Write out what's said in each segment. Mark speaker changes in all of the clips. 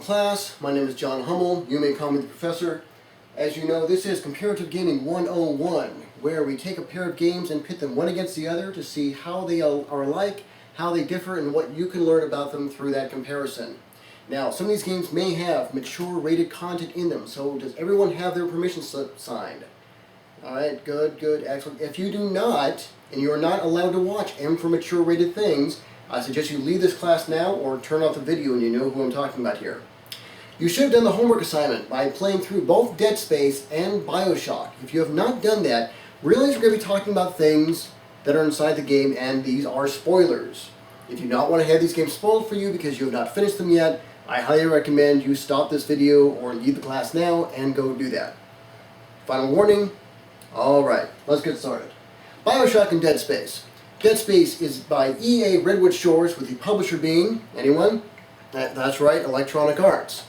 Speaker 1: class. My name is John Hummel. You may call me the professor. As you know, this is Comparative Gaming 101, where we take a pair of games and pit them one against the other to see how they are alike, how they differ, and what you can learn about them through that comparison. Now, some of these games may have mature rated content in them, so does everyone have their permission slip signed? Alright, good, excellent. If you do not, and you are not allowed to watch M for mature rated things, I suggest you leave this class now or turn off the video and you know who I'm talking about here. You should have done the homework assignment by playing through both Dead Space and Bioshock. If you have not done that, realize we're going to be talking about things that are inside the game, and these are spoilers. If you do not want to have these games spoiled for you because you have not finished them yet, I highly recommend you stop this video or leave the class now and go do that. Final warning. Alright, let's get started. Bioshock and Dead Space. Dead Space is by EA Redwood Shores, with the publisher being, anyone? That's right, Electronic Arts.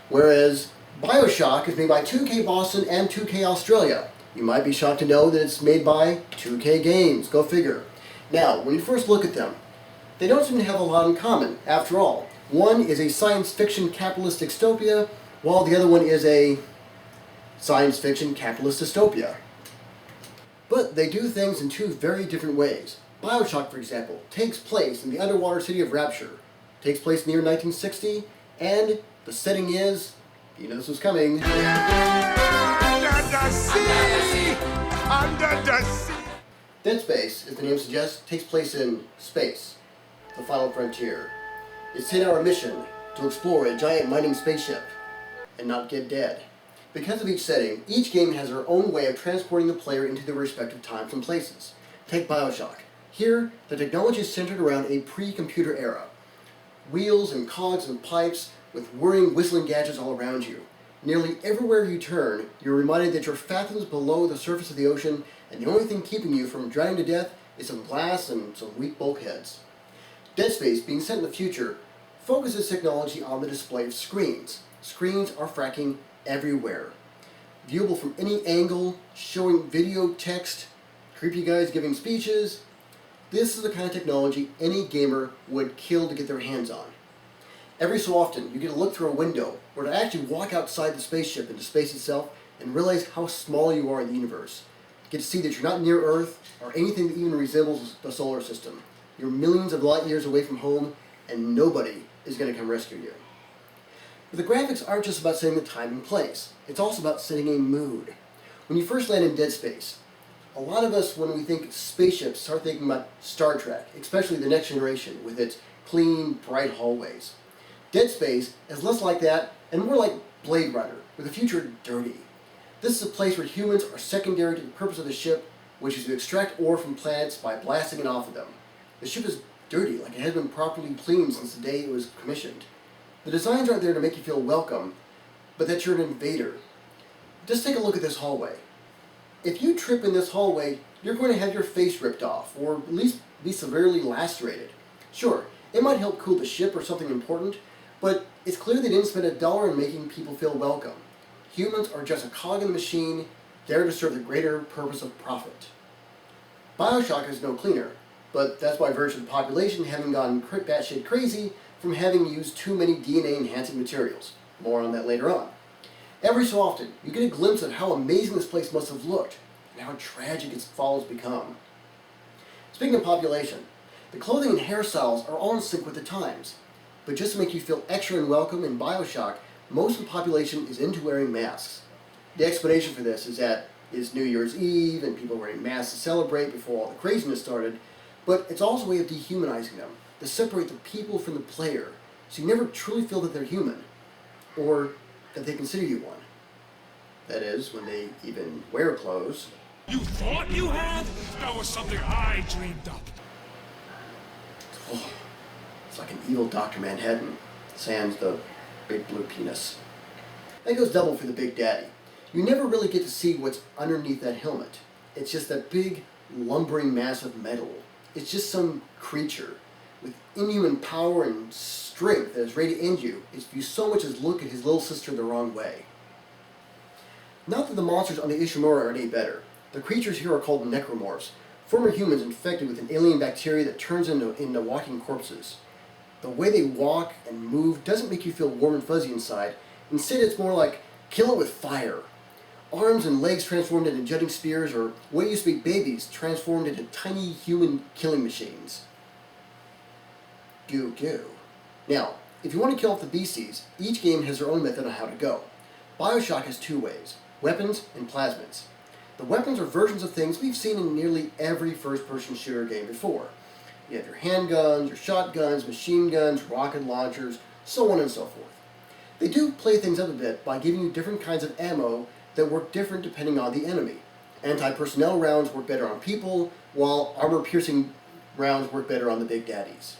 Speaker 1: Whereas Bioshock is made by 2K Boston and 2K Australia. You might be shocked to know that it's made by 2K Games, go figure. Now, when you first look at them, they don't seem to have a lot in common. After all, one is a science fiction capitalist dystopia, while the other one is a science fiction capitalist dystopia. But they do things in two very different ways. Bioshock, for example, takes place in the underwater city of Rapture. Takes place near 1960, and the setting is, you know this was coming. Under the sea! Under the sea! Dead Space, as the name suggests, takes place in space, the final frontier. It's a 10-hour mission to explore a giant mining spaceship and not get dead. Because of each setting, each game has their own way of transporting the player into their respective times and places. Take Bioshock. Here, the technology is centered around a pre-computer era. Wheels and cogs and pipes with whirring, whistling gadgets all around you. Nearly everywhere you turn, you're reminded that you're fathoms below the surface of the ocean, and the only thing keeping you from drowning to death is some glass and some weak bulkheads. Dead Space, being set in the future, focuses technology on the display of screens. Screens are fracking everywhere. Viewable from any angle, showing video, text, creepy guys giving speeches. This is the kind of technology any gamer would kill to get their hands on. Every so often, you get to look through a window, or to actually walk outside the spaceship into space itself and realize how small you are in the universe. You get to see that you're not near Earth, or anything that even resembles the solar system. You're millions of light years away from home, and nobody is going to come rescue you. But the graphics aren't just about setting the time and place. It's also about setting a mood. When you first land in Dead Space, a lot of us, when we think spaceships, start thinking about Star Trek, especially the Next Generation, with its clean, bright hallways. Dead Space is less like that, and more like Blade Runner, with the future dirty. This is a place where humans are secondary to the purpose of the ship, which is to extract ore from planets by blasting it off of them. The ship is dirty, like it has been properly cleaned since the day it was commissioned. The designs aren't there to make you feel welcome, but that you're an invader. Just take a look at this hallway. If you trip in this hallway, you're going to have your face ripped off, or at least be severely lacerated. Sure, it might help cool the ship or something important, but it's clear they didn't spend $1 in making people feel welcome. Humans are just a cog in the machine, there to serve the greater purpose of profit. Bioshock is no cleaner, but that's by virtue of the population having gone batshit crazy from having used too many DNA-enhancing materials. More on that later on. Every so often, you get a glimpse of how amazing this place must have looked, and how tragic its fall has become. Speaking of population, the clothing and hairstyles are all in sync with the times. But just to make you feel extra and welcome, in Bioshock, most of the population is into wearing masks. The explanation for this is that it's New Year's Eve, and people are wearing masks to celebrate before all the craziness started, but it's also a way of dehumanizing them, to separate the people from the player, so you never truly feel that they're human, or that they consider you one. That is, when they even wear clothes.
Speaker 2: You thought you had? That was something I dreamed up.
Speaker 1: Oh, it's like an evil Dr. Manhattan, sans the big blue penis. That goes double for the Big Daddy. You never really get to see what's underneath that helmet. It's just that big, lumbering mass of metal. It's just some creature with inhuman power and strength that is ready to end you if you so much as look at his little sister the wrong way. Not that the monsters on the Ishimura are any better. The creatures here are called necromorphs, former humans infected with an alien bacteria that turns into walking corpses. The way they walk and move doesn't make you feel warm and fuzzy inside. Instead, it's more like kill it with fire. Arms and legs transformed into jutting spears, or what used to be babies transformed into tiny human killing machines. Goo goo. Now, if you want to kill off the beasties, each game has their own method on how to go. BioShock has two ways: weapons and plasmids. The weapons are versions of things we've seen in nearly every first-person shooter game before. You have your handguns, your shotguns, machine guns, rocket launchers, so on and so forth. They do play things up a bit by giving you different kinds of ammo that work different depending on the enemy. Anti-personnel rounds work better on people, while armor-piercing rounds work better on the big daddies.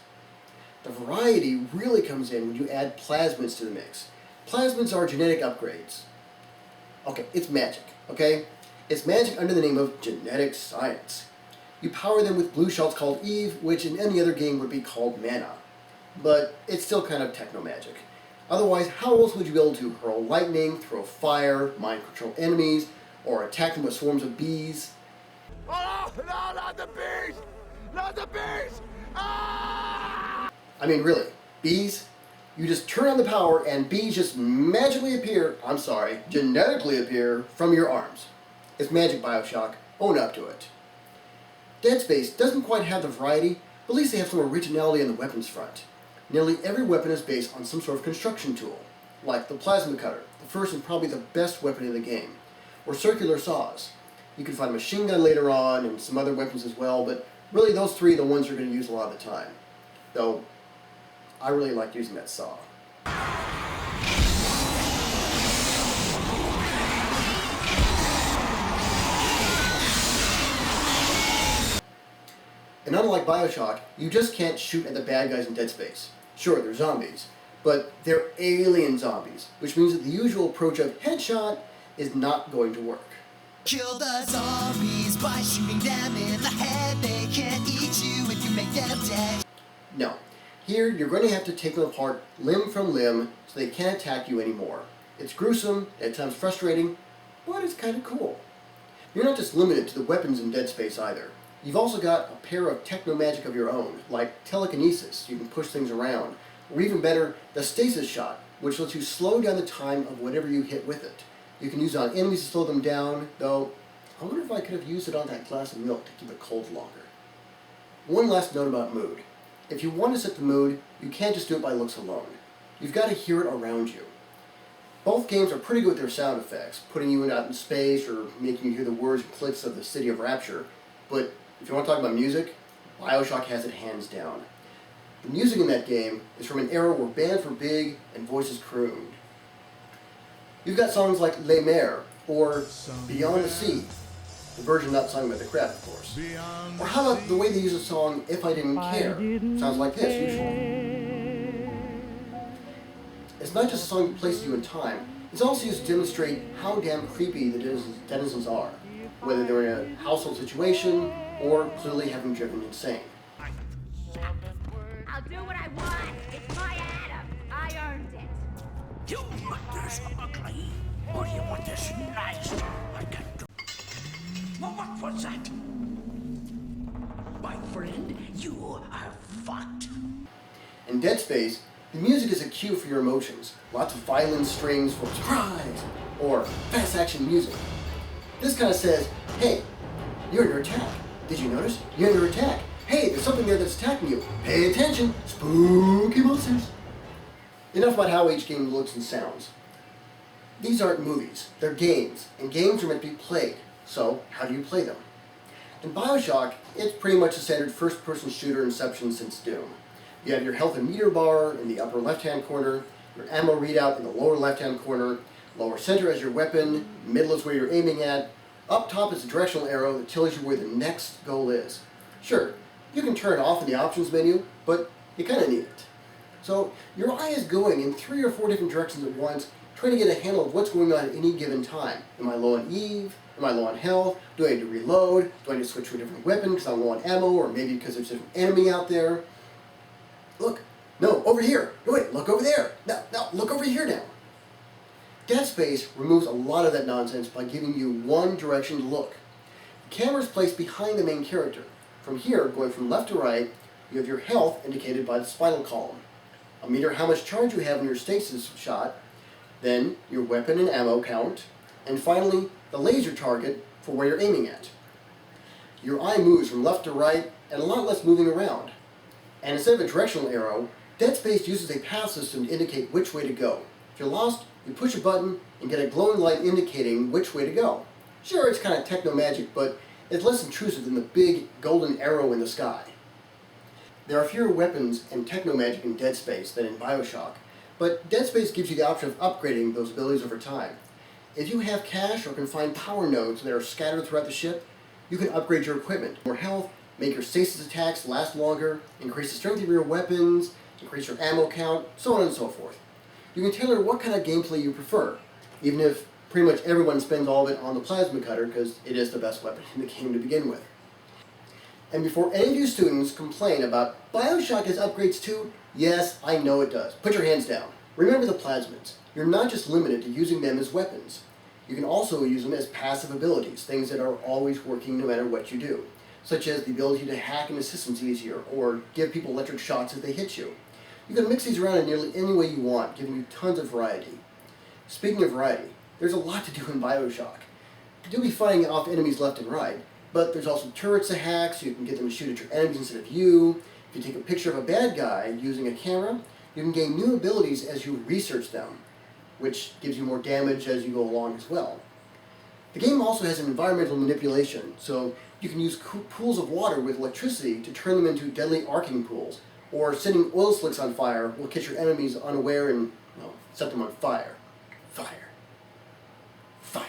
Speaker 1: The variety really comes in when you add plasmids to the mix. Plasmids are genetic upgrades. Okay, it's magic, okay? It's magic under the name of genetic science. You power them with blue shells called Eve, which in any other game would be called mana. But it's still kind of techno-magic. Otherwise, how else would you be able to hurl lightning, throw fire, mind control enemies, or attack them with swarms of bees?
Speaker 2: Oh, no, not the bees! Not the bees! Ah!
Speaker 1: I mean, really, bees? You just turn on the power and bees just magically appear, genetically appear from your arms. It's magic, BioShock. Own up to it. Dead Space doesn't quite have the variety, but at least they have some originality on the weapons front. Nearly every weapon is based on some sort of construction tool, like the plasma cutter, the first and probably the best weapon in the game, or circular saws. You can find a machine gun later on and some other weapons as well, but really those three are the ones you're going to use a lot of the time. Though, I really like using that saw. And unlike BioShock, you just can't shoot at the bad guys in Dead Space. Sure, they're zombies, but they're alien zombies, which means that the usual approach of headshot is not going to work.
Speaker 3: Kill the zombies by shooting them in the head. They can't eat you if you make them dead.
Speaker 1: No. Here, you're going to have to take them apart limb from limb so they can't attack you anymore. It's gruesome, at times frustrating, but it's kind of cool. You're not just limited to the weapons in Dead Space either. You've also got a pair of techno-magic of your own, like telekinesis, you can push things around, or even better, the stasis shot, which lets you slow down the time of whatever you hit with it. You can use it on enemies to slow them down, though I wonder if I could have used it on that glass of milk to keep it cold longer. One last note about mood. If you want to set the mood, you can't just do it by looks alone. You've got to hear it around you. Both games are pretty good with their sound effects, putting you out in space or making you hear the words and clicks of the City of Rapture, but if you want to talk about music, BioShock has it hands down. The music in that game is from an era where bands were big and voices crooned. You've got songs like Les Mers, or Beyond the Sea, the version not sung by the crowd, of course. Or how about the way they use a song, If I Didn't Care? Sounds like this, usually. It's not just a song that places you in time, it's also used to demonstrate how damn creepy the denizens are, whether they're in a household situation or clearly having driven insane.
Speaker 4: I'll do what I want. It's my Adam. I earned it.
Speaker 2: You want this ugly, or do you want this nice? I can do. Well, what was that? My friend, you are fucked.
Speaker 1: In Dead Space, the music is a cue for your emotions. Lots of violin strings for surprise, or fast action music. This kind of says, hey, you're under attack. Did you notice? You're under attack. Hey, there's something there that's attacking you. Pay attention. Spooky monsters. Enough about how each game looks and sounds. These aren't movies. They're games, and games are meant to be played. So, how do you play them? In BioShock, it's pretty much a standard first-person shooter inception since Doom. You have your health and meter bar in the upper left-hand corner, your ammo readout in the lower left-hand corner, lower center as your weapon, middle is where you're aiming at, up top is a directional arrow that tells you where the next goal is. Sure, you can turn it off in the options menu, but you kind of need it. So your eye is going in 3 or 4 different directions at once, trying to get a handle of what's going on at any given time. Am I low on Eve? Am I low on health? Do I need to reload? Do I need to switch to a different weapon because I'm low on ammo, or maybe because there's a different enemy out there? Look, no, over here. No, wait, look over there. No, look over here now. Dead Space removes a lot of that nonsense by giving you one direction to look. The camera is placed behind the main character. From here, going from left to right, you have your health indicated by the spinal column. a meter how much charge you have in your stasis shot, then your weapon and ammo count, and finally the laser target for where you're aiming at. Your eye moves from left to right and a lot less moving around. And instead of a directional arrow, Dead Space uses a path system to indicate which way to go. If you're lost, you push a button and get a glowing light indicating which way to go. Sure, it's kind of techno-magic, but it's less intrusive than the big golden arrow in the sky. There are fewer weapons and techno-magic in Dead Space than in BioShock, but Dead Space gives you the option of upgrading those abilities over time. If you have cache or can find power nodes that are scattered throughout the ship, you can upgrade your equipment. More health, make your stasis attacks last longer, increase the strength of your weapons, increase your ammo count, so on and so forth. You can tailor what kind of gameplay you prefer, even if pretty much everyone spends all of it on the plasma cutter because it is the best weapon in the game to begin with. And before any of you students complain about BioShock has upgrades too, yes, I know it does. Put your hands down. Remember the plasmids. You're not just limited to using them as weapons. You can also use them as passive abilities, things that are always working no matter what you do, such as the ability to hack into systems easier or give people electric shocks if they hit you. You can mix these around in nearly any way you want, giving you tons of variety. Speaking of variety, there's a lot to do in BioShock. You'll be fighting off enemies left and right, but there's also turrets to hack so you can get them to shoot at your enemies instead of you. If you take a picture of a bad guy using a camera, you can gain new abilities as you research them, which gives you more damage as you go along as well. The game also has an environmental manipulation, so you can use pools of water with electricity to turn them into deadly arcing pools, or setting oil slicks on fire will catch your enemies unaware and, well, set them on fire. Fire. Fire.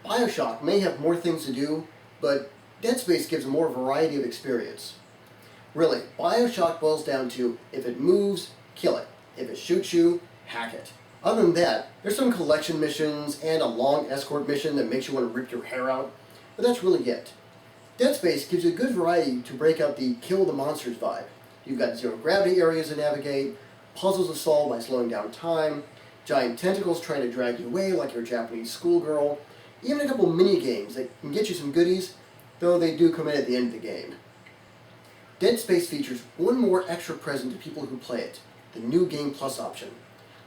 Speaker 1: BioShock may have more things to do, but Dead Space gives a more variety of experience. Really, BioShock boils down to, if it moves, kill it. If it shoots you, hack it. Other than that, there's some collection missions and a long escort mission that makes you want to rip your hair out, but that's really it. Dead Space gives you a good variety to break out the kill the monsters vibe. You've got zero gravity areas to navigate, puzzles to solve by slowing down time, giant tentacles trying to drag you away like you're a Japanese schoolgirl, even a couple mini-games that can get you some goodies, though they do come in at the end of the game. Dead Space features one more extra present to people who play it, the new Game Plus option.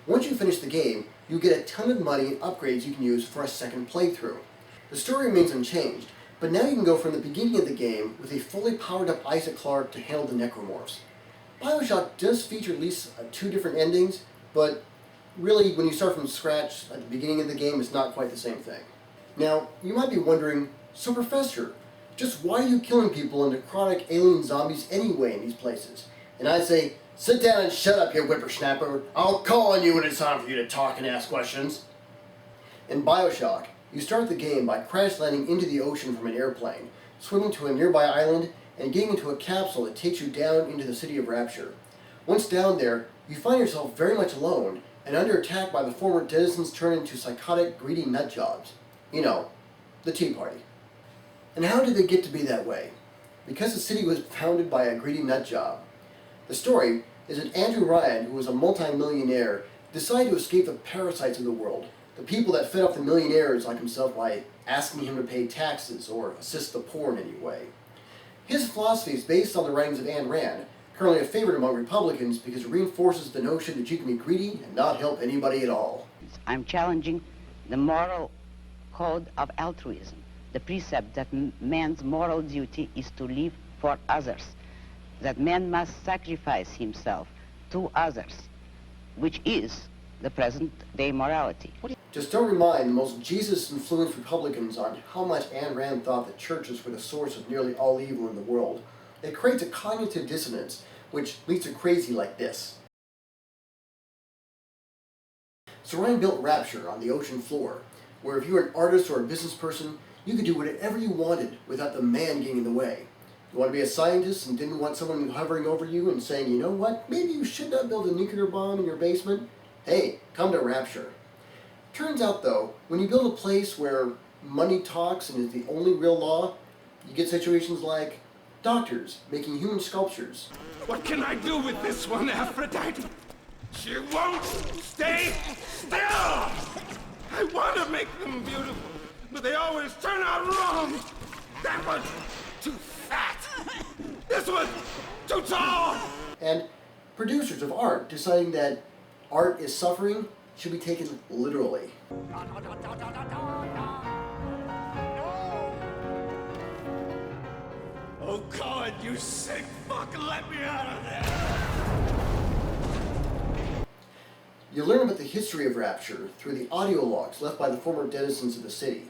Speaker 1: Once you finish the game, you get a ton of money and upgrades you can use for a second playthrough. The story remains unchanged, but now you can go from the beginning of the game with a fully powered up Isaac Clarke to handle the necromorphs. BioShock does feature at least 2 different endings, but really when you start from scratch at the beginning of the game, it's not quite the same thing. Now, you might be wondering, so Professor, just why are you killing people and necrotic alien zombies anyway in these places? And I'd say, sit down and shut up, you whippersnapper. I'll call on you when it's time for you to talk and ask questions. In BioShock, you start the game by crash landing into the ocean from an airplane, swimming to a nearby island, and getting into a capsule that takes you down into the city of Rapture. Once down there, you find yourself very much alone, and under attack by the former denizens turned into psychotic, greedy nutjobs. You know, the Tea Party. And how did they get to be that way? Because the city was founded by a greedy nutjob. The story is that Andrew Ryan, who was a multi-millionaire, decided to escape the parasites of the world, the people that fed off the millionaires like himself by asking him to pay taxes or assist the poor in any way. His philosophy is based on the writings of Ayn Rand, currently a favorite among Republicans because it reinforces the notion that you can be greedy and not help anybody at all.
Speaker 5: I'm challenging the moral code of altruism, the precept that man's moral duty is to live for others, that man must sacrifice himself to others, which is the present-day morality.
Speaker 1: Just don't remind the most Jesus-influenced Republicans on how much Ayn Rand thought that churches were the source of nearly all evil in the world. It creates a cognitive dissonance, which leads to crazy like this. So Ryan built Rapture on the ocean floor, where if you were an artist or a business person, you could do whatever you wanted without the man getting in the way. You want to be a scientist and didn't want someone hovering over you and saying, you know what, maybe you should not build a nuclear bomb in your basement? Hey, come to Rapture. Turns out though, when you build a place where money talks and is the only real law, you get situations like doctors making human sculptures.
Speaker 6: What can I do with this one, Aphrodite? She won't stay still! I want to make them beautiful, but they always turn out wrong. That was too fat. This was too It's on!
Speaker 1: And producers of art deciding that art is suffering should be taken literally.
Speaker 6: Oh God, you sick fuck, let me out of there!
Speaker 1: You learn about the history of Rapture through the audio logs left by the former denizens of the city,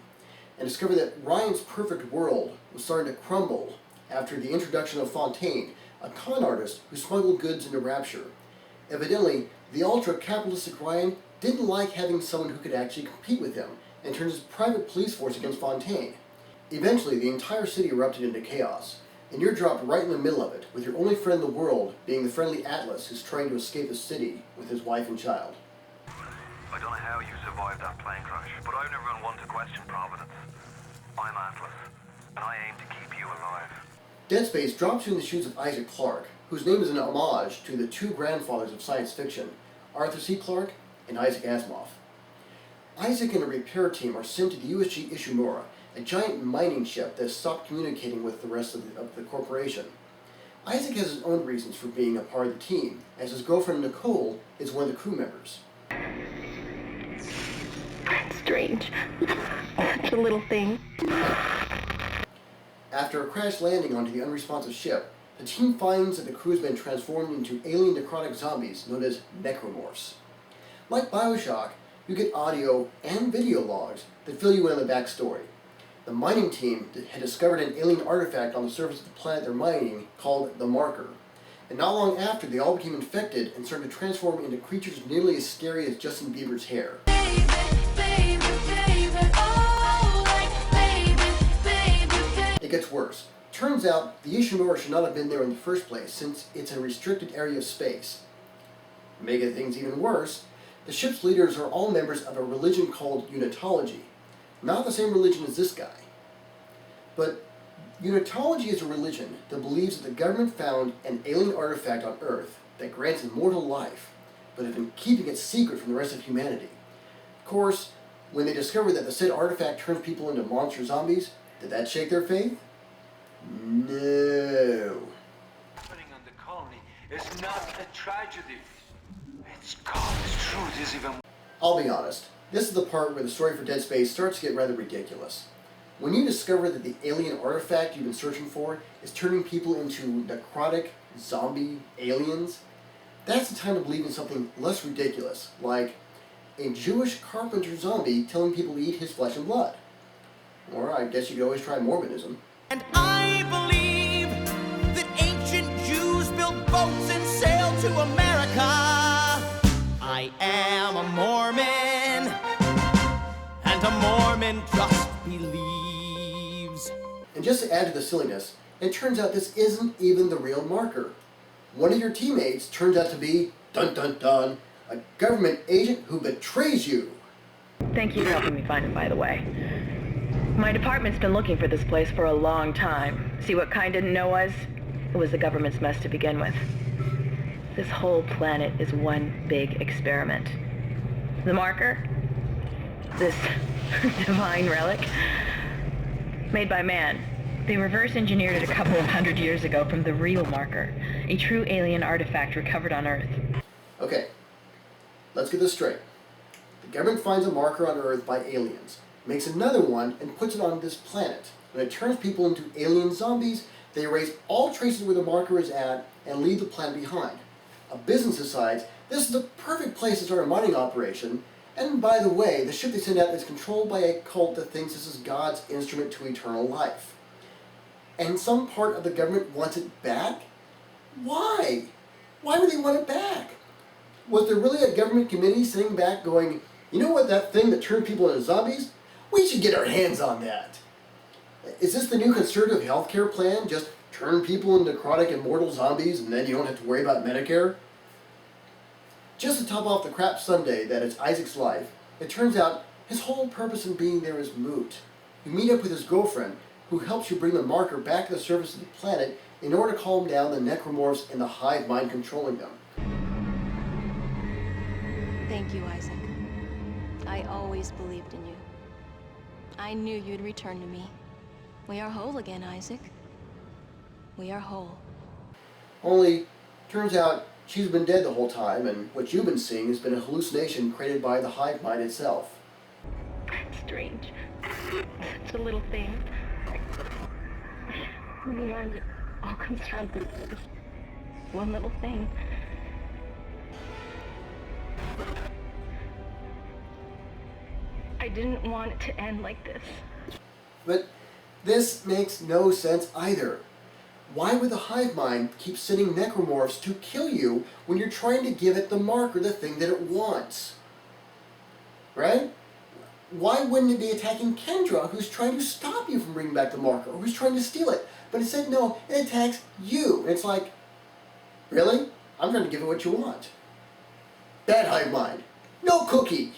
Speaker 1: and discover that Ryan's perfect world was starting to crumble after the introduction of Fontaine, a con artist who smuggled goods into Rapture. Evidently, the ultra-capitalistic Ryan didn't like having someone who could actually compete with him, and turned his private police force against Fontaine. Eventually, the entire city erupted into chaos, and you're dropped right in the middle of it, with your only friend in the world being the friendly Atlas who's trying to escape the city with his wife and child.
Speaker 7: I don't know how you survived that plane crash, but I've never been one to question Providence. I'm Atlas, and I aim to keep you alive.
Speaker 1: Dead Space drops you in the shoes of Isaac Clarke, whose name is an homage to the two grandfathers of science fiction, Arthur C. Clarke and Isaac Asimov. Isaac and a repair team are sent to the USG Ishimura, a giant mining ship that has stopped communicating with the rest of the corporation. Isaac has his own reasons for being a part of the team, as his girlfriend Nicole is one of the crew members.
Speaker 8: Strange. Such a little thing.
Speaker 1: After a crash landing onto the unresponsive ship, the team finds that the crew has been transformed into alien necrotic zombies known as necromorphs. Like Bioshock, you get audio and video logs that fill you in on the backstory. The mining team had discovered an alien artifact on the surface of the planet they're mining called the Marker. And not long after, they all became infected and started to transform into creatures nearly as scary as Justin Bieber's hair. It gets worse. Turns out, the Ishimura should not have been there in the first place, since it's a restricted area of space. Making things even worse, the ship's leaders are all members of a religion called Unitology. Not the same religion as this guy. But Unitology is a religion that believes that the government found an alien artifact on Earth that grants immortal life, but have been keeping it secret from the rest of humanity. Of course, when they discovered that the said artifact turns people into monster zombies, did that shake their faith? No.
Speaker 9: Happening on the colony is not a tragedy. It's God's truth is even.
Speaker 1: I'll be honest, this is the part where the story for Dead Space starts to get rather ridiculous. When you discover that the alien artifact you've been searching for is turning people into necrotic zombie aliens, that's the time to believe in something less ridiculous, like a Jewish carpenter zombie telling people to eat his flesh and blood. Or I guess you could always try Mormonism.
Speaker 3: And I believe that ancient Jews built boats and sailed to America. I am a Mormon, and a Mormon just believes.
Speaker 1: And just to add to the silliness, it turns out this isn't even the real Marker. One of your teammates turns out to be, dun dun dun, a government agent who betrays you.
Speaker 8: Thank you for helping me find him, by the way. My department's been looking for this place for a long time. See what Kind didn't know was? It was the government's mess to begin with. This whole planet is one big experiment. The Marker? This divine relic? Made by man. They reverse engineered it a couple of hundred years ago from the real Marker, a true alien artifact recovered on Earth.
Speaker 1: Okay, let's get this straight. The government finds a marker on Earth by aliens, makes another one, and puts it on this planet. When it turns people into alien zombies, they erase all traces where the marker is at and leave the planet behind. A business decides this is the perfect place to start a mining operation, and by the way, the ship they send out is controlled by a cult that thinks this is God's instrument to eternal life. And some part of the government wants it back? Why? Why would they want it back? Was there really a government committee sitting back going, you know what, that thing that turned people into zombies? We should get our hands on that. Is this the new conservative healthcare plan? Just turn people into necrotic immortal zombies and then you don't have to worry about Medicare? Just to top off the crap Sunday that is Isaac's life, it turns out his whole purpose in being there is moot. You meet up with his girlfriend, who helps you bring the marker back to the surface of the planet in order to calm down the necromorphs and the hive mind controlling them.
Speaker 10: Thank you, Isaac. I always believed in you. I knew you'd return to me. We are whole again, Isaac. We are whole.
Speaker 1: Only, turns out she's been dead the whole time, and what you've been seeing has been a hallucination created by the hive mind itself.
Speaker 8: Strange. Such a little thing. In the end, it all comes down to this one little thing. I didn't want it to end like this.
Speaker 1: But this makes no sense either. Why would the hive mind keep sending necromorphs to kill you when you're trying to give it the mark or the thing that it wants? Right? Why wouldn't it be attacking Kendra, who's trying to stop you from bringing back the marker, or who's trying to steal it? But instead, no, it attacks you. And it's like, really? I'm trying to give it what you want. Bad hive mind. No cookie.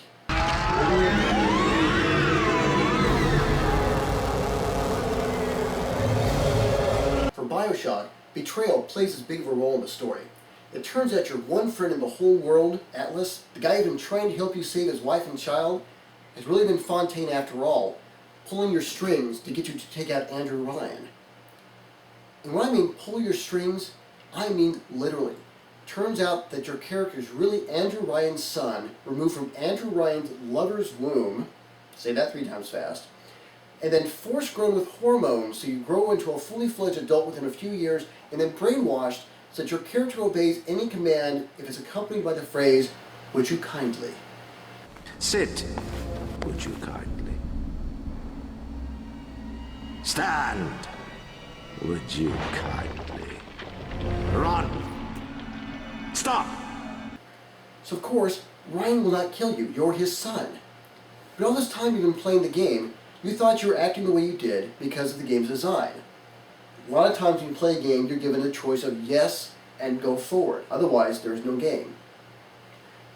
Speaker 1: For BioShock, betrayal plays as big of a role in the story. It turns out your one friend in the whole world, Atlas, the guy who's been trying to help you save his wife and child, has really been Fontaine after all, pulling your strings to get you to take out Andrew Ryan. And when I mean pull your strings, I mean literally. Turns out that your character is really Andrew Ryan's son, removed from Andrew Ryan's lover's womb, say that 3 times fast, and then force grown with hormones so you grow into a fully fledged adult within a few years, and then brainwashed so that your character obeys any command if it's accompanied by the phrase, "Would you kindly?"
Speaker 6: Sit, would you kindly? Stand, would you kindly? Run! Stop!
Speaker 1: So of course, Ryan will not kill you. You're his son. But all this time you've been playing the game, you thought you were acting the way you did because of the game's design. A lot of times when you play a game, you're given the choice of yes and go forward. Otherwise, there is no game.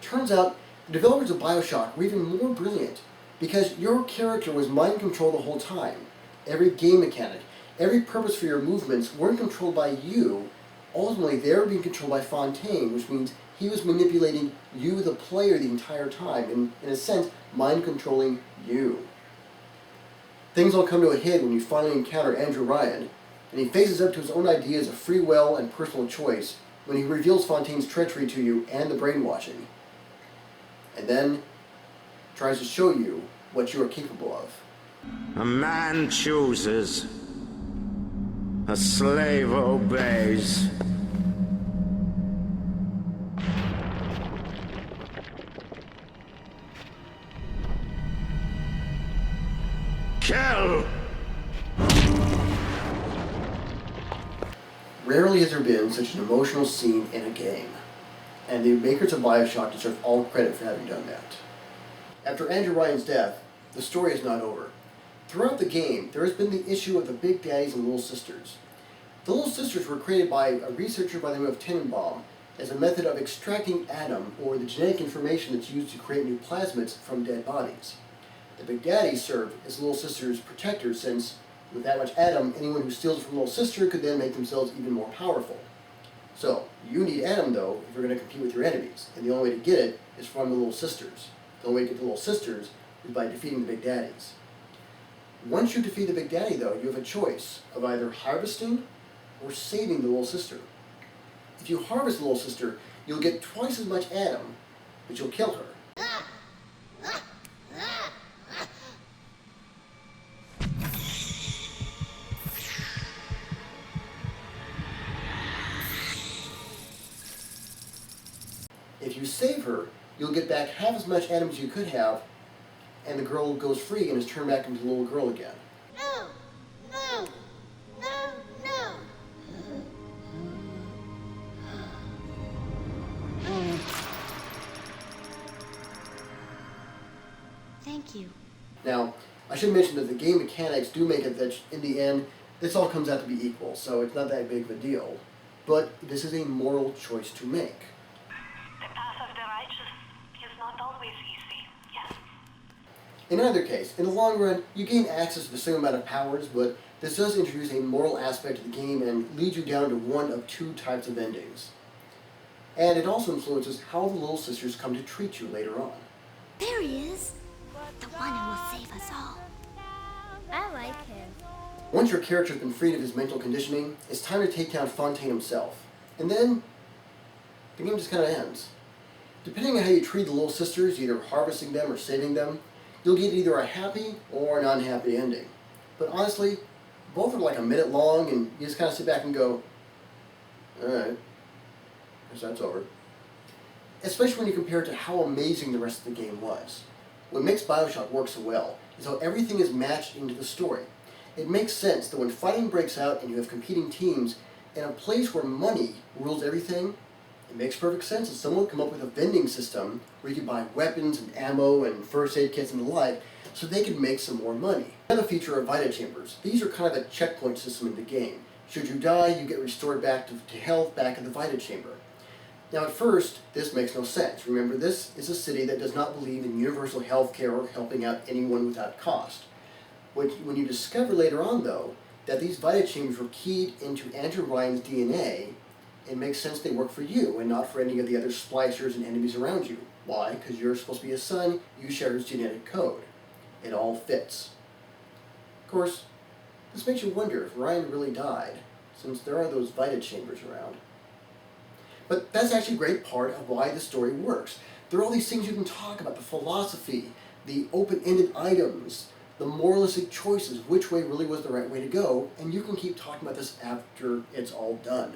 Speaker 1: Turns out, the developers of BioShock were even more brilliant because your character was mind controlled the whole time. Every game mechanic, every purpose for your movements weren't controlled by you. Ultimately, they were being controlled by Fontaine, which means he was manipulating you, the player, the entire time, and in a sense, mind controlling you. Things all come to a head when you finally encounter Andrew Ryan, and he faces up to his own ideas of free will and personal choice when he reveals Fontaine's treachery to you and the brainwashing. And then tries to show you what you are capable of.
Speaker 6: A man chooses. A slave obeys. Kill!
Speaker 1: Rarely has there been such an emotional scene in a game, and the makers of BioShock deserve all credit for having done that. After Andrew Ryan's death, the story is not over. Throughout the game, there has been the issue of the Big Daddies and Little Sisters. The Little Sisters were created by a researcher by the name of Tenenbaum as a method of extracting Adam, or the genetic information that's used to create new plasmids, from dead bodies. The Big Daddies served as Little Sisters' protectors, since with that much Adam, anyone who steals from Little Sister could then make themselves even more powerful. So, you need Adam, though, if you're going to compete with your enemies, and the only way to get it is from the Little Sisters. The only way to get the Little Sisters is by defeating the Big Daddies. Once you defeat the Big Daddy, though, you have a choice of either harvesting or saving the Little Sister. If you harvest the Little Sister, you'll get twice as much Adam, but you'll kill her. If you save her, you'll get back half as much Adam as you could have, and the girl goes free and is turned back into a little girl again.
Speaker 4: No! No! No! No! Thank you.
Speaker 1: Now, I should mention that the game mechanics do make it that in the end, this all comes out to be equal, so it's not that big of a deal. But this is a moral choice to make.
Speaker 11: The path of the righteous is not always easy, yes.
Speaker 1: In either case, in the long run, you gain access to the same amount of powers, but this does introduce a moral aspect to the game and lead you down to one of 2 types of endings. And it also influences how the Little Sisters come to treat you later on.
Speaker 10: There he is. The one who will save us all.
Speaker 4: I like him.
Speaker 1: Once your character has been freed of his mental conditioning, it's time to take down Fontaine himself. And then the game just kind of ends. Depending on how you treat the little sisters, either harvesting them or saving them, you'll get either a happy or an unhappy ending. But honestly, both are like a minute long, and you just kind of sit back and go, alright, guess that's over. Especially when you compare it to how amazing the rest of the game was. What makes Bioshock work so well is how everything is matched into the story. It makes sense that when fighting breaks out and you have competing teams in a place where money rules everything, it makes perfect sense that someone would come up with a vending system where you can buy weapons and ammo and first aid kits and the like so they could make some more money. Another feature are Vita Chambers. These are kind of a checkpoint system in the game. Should you die, you get restored back to health back in the Vita Chamber. Now at first, this makes no sense. Remember, this is a city that does not believe in universal health care or helping out anyone without cost. When you discover later on, though, that these Vita Chambers were keyed into Andrew Ryan's DNA, it makes sense they work for you and not for any of the other splicers and enemies around you. Why? Because you're supposed to be his son, you share his genetic code. It all fits. Of course, this makes you wonder if Ryan really died, since there are those Vita Chambers around. But that's actually a great part of why the story works. There are all these things you can talk about, the philosophy, the open-ended items, the moralistic choices, which way really was the right way to go, and you can keep talking about this after it's all done.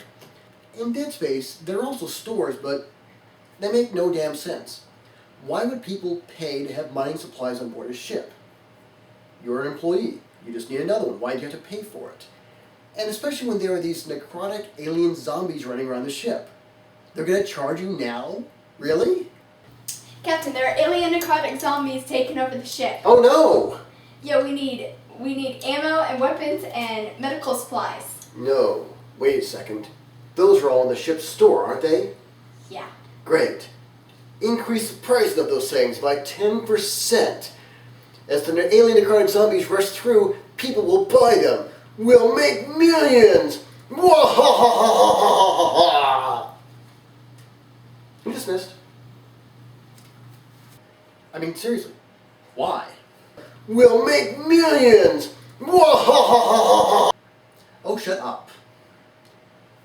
Speaker 1: In Dead Space, there are also stores, but they make no damn sense. Why would people pay to have mining supplies on board a ship? You're an employee. You just need another one. Why do you have to pay for it? And especially when there are these necrotic alien zombies running around the ship. They're going to charge you now? Really?
Speaker 12: Captain, there are alien necrotic zombies taking over the ship.
Speaker 1: Oh no!
Speaker 12: Yeah, we need ammo and weapons and medical supplies.
Speaker 1: No. Wait a second. Those are all in the ship's store, aren't they?
Speaker 12: Yeah.
Speaker 1: Great. Increase the price of those things by 10%. As the alien necrotic zombies rush through, people will buy them. We'll make millions! I'm dismissed. I mean, seriously, why? We'll make millions! Oh, shut up.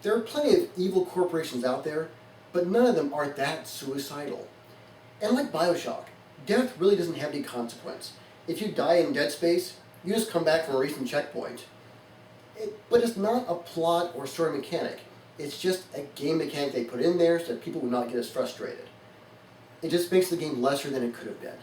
Speaker 1: There are plenty of evil corporations out there, but none of them are that suicidal. And like Bioshock, death really doesn't have any consequence. If you die in Dead Space, you just come back from a recent checkpoint. But it's not a plot or story mechanic. It's just a game mechanic they put in there so that people would not get as frustrated. It just makes the game lesser than it could have been.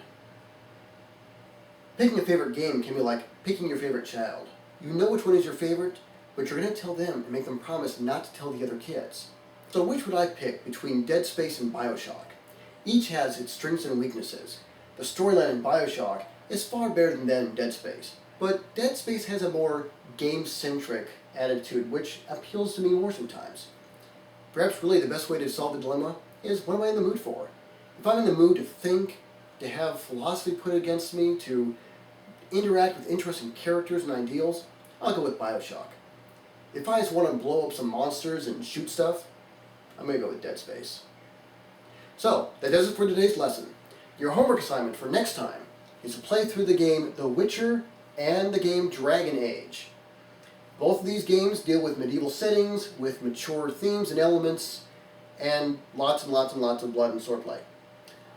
Speaker 1: Picking a favorite game can be like picking your favorite child. You know which one is your favorite, but you're going to tell them and make them promise not to tell the other kids. So which would I pick between Dead Space and Bioshock? Each has its strengths and weaknesses. The storyline in Bioshock is far better than that in Dead Space, but Dead Space has a more game-centric attitude which appeals to me more sometimes. Perhaps really the best way to solve the dilemma is what am I in the mood for? If I'm in the mood to think, to have philosophy put against me, to interact with interesting characters and ideals, I'll go with Bioshock. If I just want to blow up some monsters and shoot stuff, I'm going to go with Dead Space. So, that does it for today's lesson. Your homework assignment for next time is to play through the game The Witcher and the game Dragon Age. Both of these games deal with medieval settings, with mature themes and elements, and lots and lots and lots of blood and swordplay.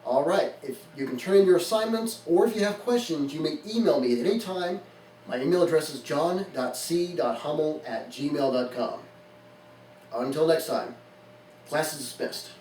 Speaker 1: Alright, if you can turn in your assignments, or if you have questions, you may email me at any time. My email address is john.c.hummel@gmail.com. Until next time, class is dismissed.